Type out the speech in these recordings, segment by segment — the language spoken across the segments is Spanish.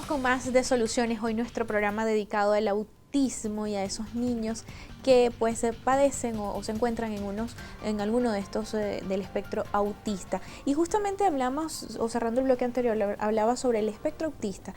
con más de Soluciones. Hoy nuestro programa dedicado al autismo y a esos niños que pues padecen o se encuentran en alguno de estos del espectro autista. Y justamente hablamos, o cerrando el bloque anterior, hablaba sobre el espectro autista.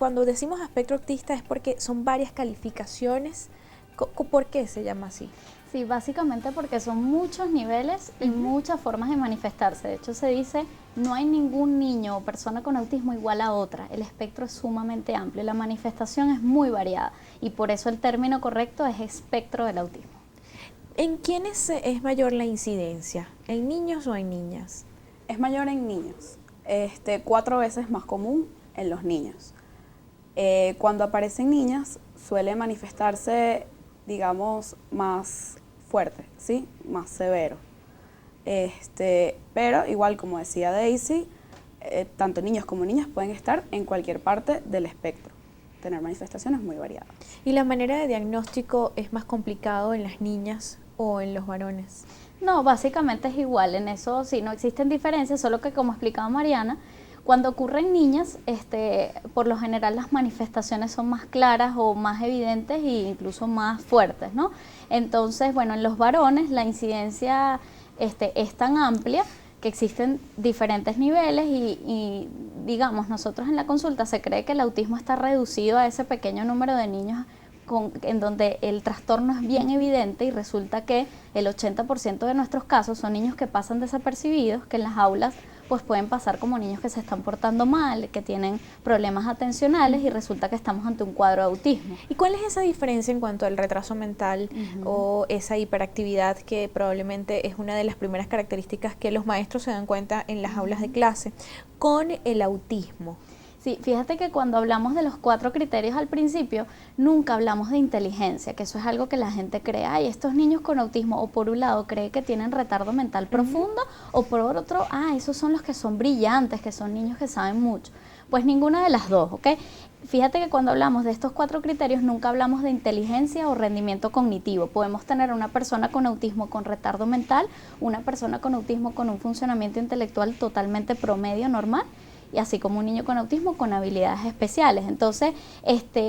Cuando decimos espectro autista es porque son varias calificaciones. ¿Por qué se llama así? Sí, básicamente porque son muchos niveles y muchas formas de manifestarse. De hecho, se dice, no hay ningún niño o persona con autismo igual a otra. El espectro es sumamente amplio, la manifestación es muy variada y por eso el término correcto es espectro del autismo. ¿En quiénes es mayor la incidencia? ¿En niños o en niñas? Es mayor en niños, 4 veces más común en los niños. Cuando aparecen niñas suele manifestarse, digamos, más fuerte, ¿sí? Más severo. Pero igual, como decía Daisy, tanto niños como niñas pueden estar en cualquier parte del espectro, tener manifestaciones muy variadas. ¿Y la manera de diagnóstico es más complicado en las niñas o en los varones? No, básicamente es igual, en eso sí no existen diferencias, solo que como explicaba Mariana, cuando ocurren niñas, por lo general las manifestaciones son más claras o más evidentes e incluso más fuertes, ¿no? Entonces, bueno, en los varones la incidencia es tan amplia que existen diferentes niveles y digamos, nosotros en la consulta se cree que el autismo está reducido a ese pequeño número de niños en donde el trastorno es bien evidente y resulta que el 80% de nuestros casos son niños que pasan desapercibidos, que en las aulas pues pueden pasar como niños que se están portando mal, que tienen problemas atencionales y resulta que estamos ante un cuadro de autismo. ¿Y cuál es esa diferencia en cuanto al retraso mental o esa hiperactividad que probablemente es una de las primeras características que los maestros se dan cuenta en las aulas de clase con el autismo? Sí, fíjate que cuando hablamos de los 4 criterios al principio, nunca hablamos de inteligencia, que eso es algo que la gente cree, ay, estos niños con autismo, o por un lado cree que tienen retardo mental profundo, o por otro, esos son los que son brillantes, que son niños que saben mucho. Pues ninguna de las dos, ¿ok? Fíjate que cuando hablamos de estos 4 criterios, nunca hablamos de inteligencia o rendimiento cognitivo. Podemos tener una persona con autismo con retardo mental, una persona con autismo con un funcionamiento intelectual totalmente promedio, normal, y así como un niño con autismo con habilidades especiales. Entonces,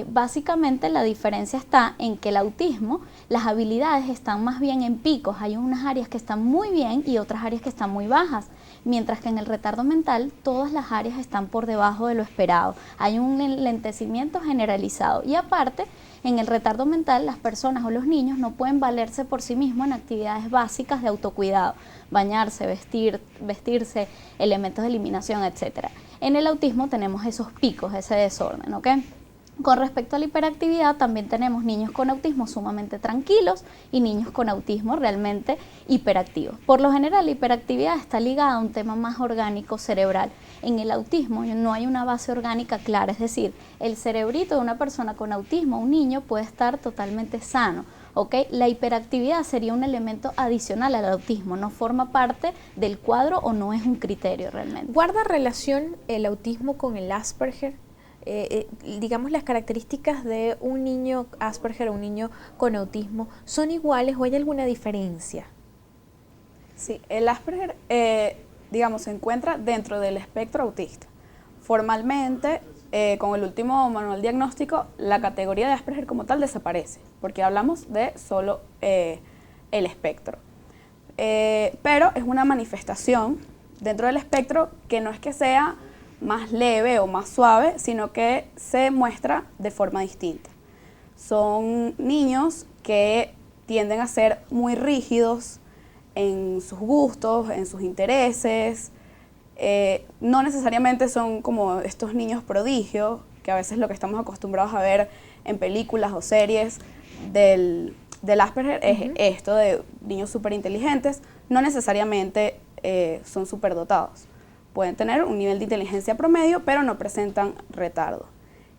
básicamente la diferencia está en que el autismo, las habilidades están más bien en picos, hay unas áreas que están muy bien y otras áreas que están muy bajas, mientras que en el retardo mental todas las áreas están por debajo de lo esperado, hay un enlentecimiento generalizado y aparte, en el retardo mental, las personas o los niños no pueden valerse por sí mismos en actividades básicas de autocuidado, bañarse, vestirse, elementos de eliminación, etc. En el autismo tenemos esos picos, ese desorden, ¿ok? Con respecto a la hiperactividad, también tenemos niños con autismo sumamente tranquilos y niños con autismo realmente hiperactivos. Por lo general, la hiperactividad está ligada a un tema más orgánico cerebral. En el autismo no hay una base orgánica clara, es decir, el cerebrito de una persona con autismo, un niño, puede estar totalmente sano. ¿Okay? La hiperactividad sería un elemento adicional al autismo, no forma parte del cuadro o no es un criterio realmente. ¿Guarda relación el autismo con el Asperger? Digamos, las características de un niño Asperger o un niño con autismo, ¿son iguales o hay alguna diferencia? Sí, el Asperger, digamos, se encuentra dentro del espectro autista. Formalmente, con el último manual diagnóstico, la categoría de Asperger como tal desaparece, porque hablamos de solo el espectro. Pero es una manifestación dentro del espectro que no es que sea más leve o más suave, sino que se muestra de forma distinta. Son niños que tienden a ser muy rígidos en sus gustos, en sus intereses. No necesariamente son como estos niños prodigios, que a veces lo que estamos acostumbrados a ver en películas o series del Asperger es esto de niños súper inteligentes, no necesariamente son superdotados. Pueden tener un nivel de inteligencia promedio, pero no presentan retardo.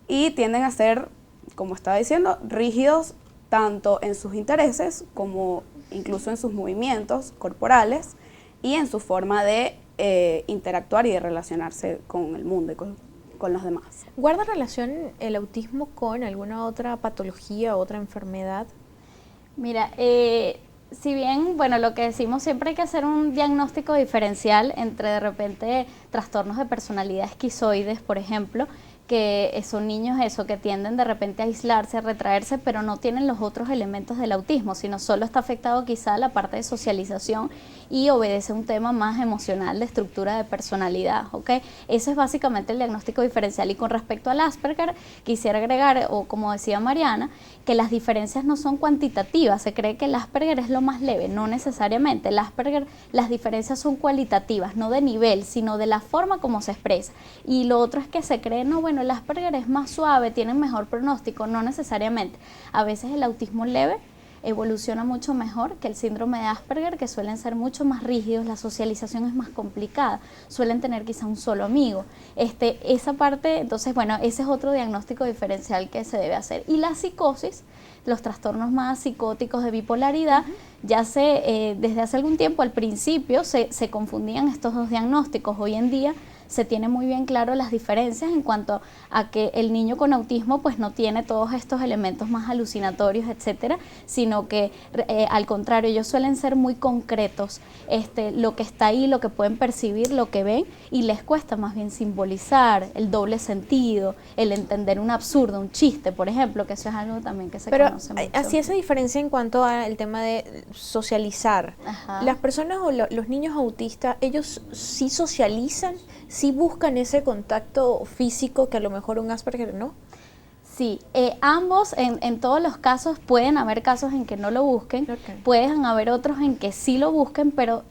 Y tienden a ser, como estaba diciendo, rígidos tanto en sus intereses como incluso en sus movimientos corporales y en su forma de interactuar y de relacionarse con el mundo y con los demás. ¿Guarda relación el autismo con alguna otra patología o otra enfermedad? Mira, si bien, bueno, lo que decimos siempre hay que hacer un diagnóstico diferencial entre de repente trastornos de personalidad esquizoides, por ejemplo, que son niños que tienden de repente a aislarse, a retraerse, pero no tienen los otros elementos del autismo, sino solo está afectado quizá la parte de socialización y obedece a un tema más emocional de estructura de personalidad, ¿ok? Ese es básicamente el diagnóstico diferencial. Y con respecto al Asperger, quisiera agregar, o como decía Mariana, que las diferencias no son cuantitativas. Se cree que el Asperger es lo más leve, no necesariamente. El Asperger, las diferencias son cualitativas, no de nivel, sino de la forma como se expresa. Y lo otro es que se cree, no, bueno, el Asperger es más suave, tiene mejor pronóstico, no necesariamente. A veces el autismo leve evoluciona mucho mejor que el síndrome de Asperger, que suelen ser mucho más rígidos, la socialización es más complicada, suelen tener quizá un solo amigo. Esa parte, entonces, bueno, ese es otro diagnóstico diferencial que se debe hacer. Y la psicosis, los trastornos más psicóticos de bipolaridad, ya desde hace algún tiempo, al principio, se confundían estos dos diagnósticos. Hoy en día se tiene muy bien claro las diferencias en cuanto a que el niño con autismo pues no tiene todos estos elementos más alucinatorios, etcétera, sino que al contrario, ellos suelen ser muy concretos, lo que está ahí, lo que pueden percibir, lo que ven, y les cuesta más bien simbolizar el doble sentido, el entender un absurdo, un chiste, por ejemplo, que eso es algo también que se conoce mucho. Pero así esa diferencia en cuanto al tema de socializar. Ajá. Las personas o los niños autistas, ellos sí socializan, sí buscan ese contacto físico que a lo mejor un Asperger no. Sí, ambos en todos los casos, pueden haber casos en que no lo busquen, pueden haber otros en que sí lo busquen, pero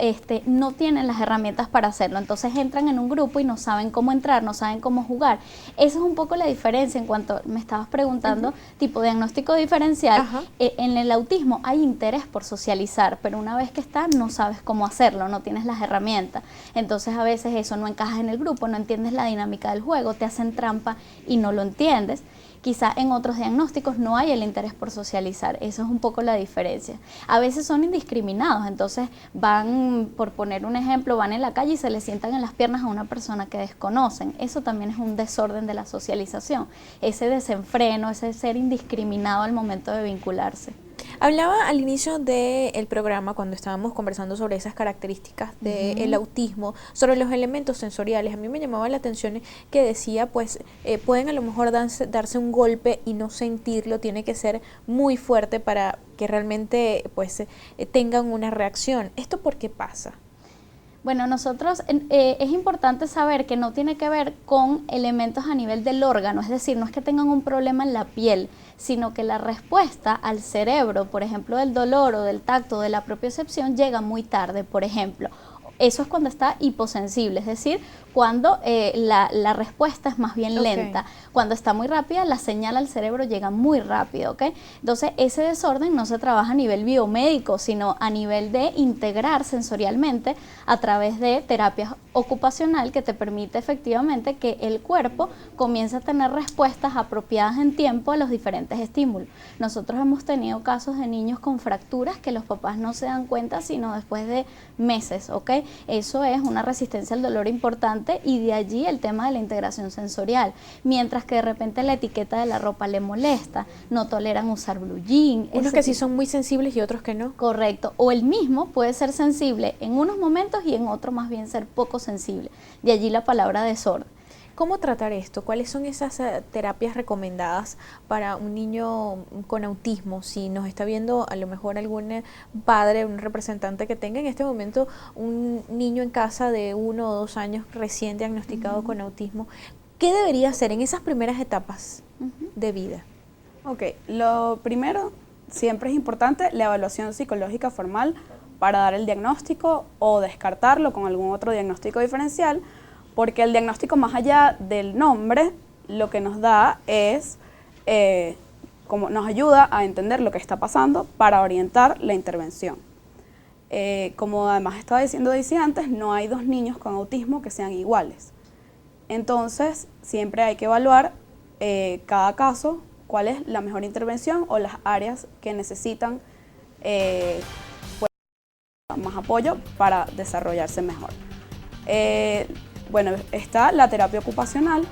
no tienen las herramientas para hacerlo. Entonces entran en un grupo y no saben cómo entrar, no saben cómo jugar. Esa es un poco la diferencia en cuanto me estabas preguntando, tipo diagnóstico diferencial. En el autismo hay interés por socializar, pero una vez que está no sabes cómo hacerlo, no tienes las herramientas. Entonces a veces eso no encaja en el grupo, no entiendes la dinámica del juego, te hacen trampa y no lo entiendes. Quizá en otros diagnósticos no hay el interés por socializar, eso es un poco la diferencia. A veces son indiscriminados, entonces van, por poner un ejemplo, van en la calle y se le sientan en las piernas a una persona que desconocen. Eso también es un desorden de la socialización, ese desenfreno, ese ser indiscriminado al momento de vincularse. Hablaba al inicio del programa, cuando estábamos conversando sobre esas características del autismo, sobre los elementos sensoriales. A mí me llamaba la atención que decía, pues, pueden a lo mejor darse un golpe y no sentirlo, tiene que ser muy fuerte para que realmente, pues, tengan una reacción. ¿Esto por qué pasa? Bueno, nosotros es importante saber que no tiene que ver con elementos a nivel del órgano, es decir, no es que tengan un problema en la piel, sino que la respuesta al cerebro, por ejemplo, del dolor o del tacto, de la propiocepción, llega muy tarde, por ejemplo. Eso es cuando está hiposensible, es decir, cuando la respuesta es más bien lenta. Cuando está muy rápida, la señal al cerebro llega muy rápido, ¿ok? Entonces, ese desorden no se trabaja a nivel biomédico, sino a nivel de integrar sensorialmente a través de terapia ocupacional que te permite efectivamente que el cuerpo comience a tener respuestas apropiadas en tiempo a los diferentes estímulos. Nosotros hemos tenido casos de niños con fracturas que los papás no se dan cuenta sino después de meses, ¿ok? Eso es una resistencia al dolor importante y de allí el tema de la integración sensorial. Mientras que de repente la etiqueta de la ropa le molesta, no toleran usar blue jean. Unos que sí son muy sensibles y otros que no. Correcto. O el mismo puede ser sensible en unos momentos y en otros más bien ser poco sensible. De allí la palabra desorden. ¿Cómo tratar esto? ¿Cuáles son esas terapias recomendadas para un niño con autismo? Si nos está viendo a lo mejor algún padre, un representante que tenga en este momento un niño en casa de 1 o 2 años recién diagnosticado con autismo, ¿qué debería hacer en esas primeras etapas de vida? Ok, lo primero, siempre es importante la evaluación psicológica formal para dar el diagnóstico o descartarlo con algún otro diagnóstico diferencial, porque el diagnóstico, más allá del nombre, lo que nos da es, como nos ayuda a entender lo que está pasando para orientar la intervención. Como además estaba diciendo Daisy antes, no hay 2 niños con autismo que sean iguales. Entonces, siempre hay que evaluar cada caso, cuál es la mejor intervención o las áreas que necesitan más apoyo para desarrollarse mejor. Bueno, está la terapia ocupacional,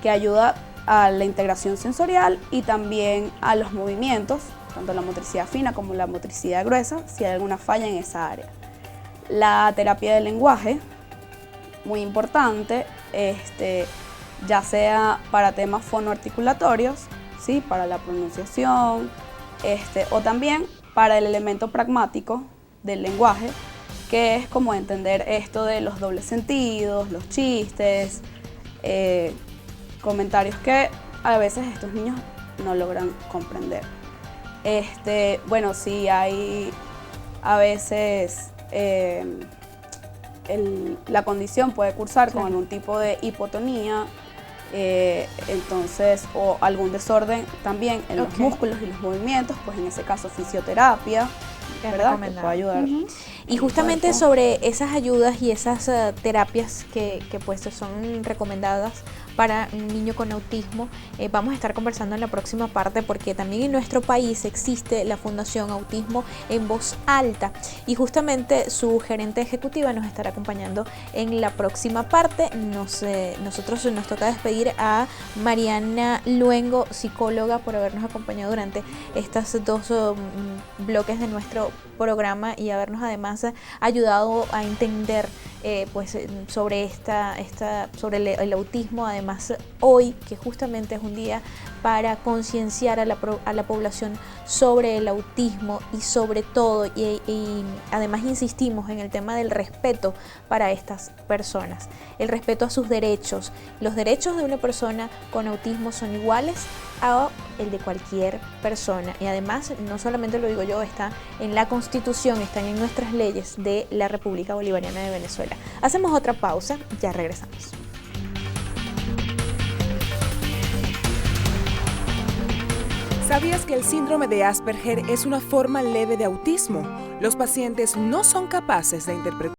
que ayuda a la integración sensorial y también a los movimientos, tanto la motricidad fina como la motricidad gruesa, si hay alguna falla en esa área. La terapia del lenguaje, muy importante, ya sea para temas fonoarticulatorios, ¿sí? Para la pronunciación, o también para el elemento pragmático del lenguaje, que es como entender esto de los dobles sentidos, los chistes, comentarios que a veces estos niños no logran comprender. Bueno, sí hay a veces la condición puede cursar con algún tipo de hipotonía, entonces, o algún desorden también en los músculos y los movimientos, pues en ese caso fisioterapia, ¿verdad? Que puede ayudar. Y justamente sobre esas ayudas y esas terapias que pues son recomendadas para un niño con autismo, vamos a estar conversando en la próxima parte, porque también en nuestro país existe la Fundación Autismo en Voz Alta y justamente su gerente ejecutiva nos estará acompañando en la próxima parte. Nosotros nos toca despedir a Mariana Luengo, psicóloga, por habernos acompañado durante estos 2 bloques de nuestro programa y habernos además ayudado a entender pues sobre sobre el autismo. Además, hoy, que justamente es un día para concienciar a la población sobre el autismo y sobre todo, y además insistimos en el tema del respeto para estas personas, el respeto a sus derechos. Los derechos de una persona con autismo son iguales a el de cualquier persona, y además no solamente lo digo yo, está en la Constitución, están en nuestras leyes de la República Bolivariana de Venezuela. Hacemos otra pausa, ya regresamos. ¿Sabías que el síndrome de Asperger es una forma leve de autismo? Los pacientes no son capaces de interpretar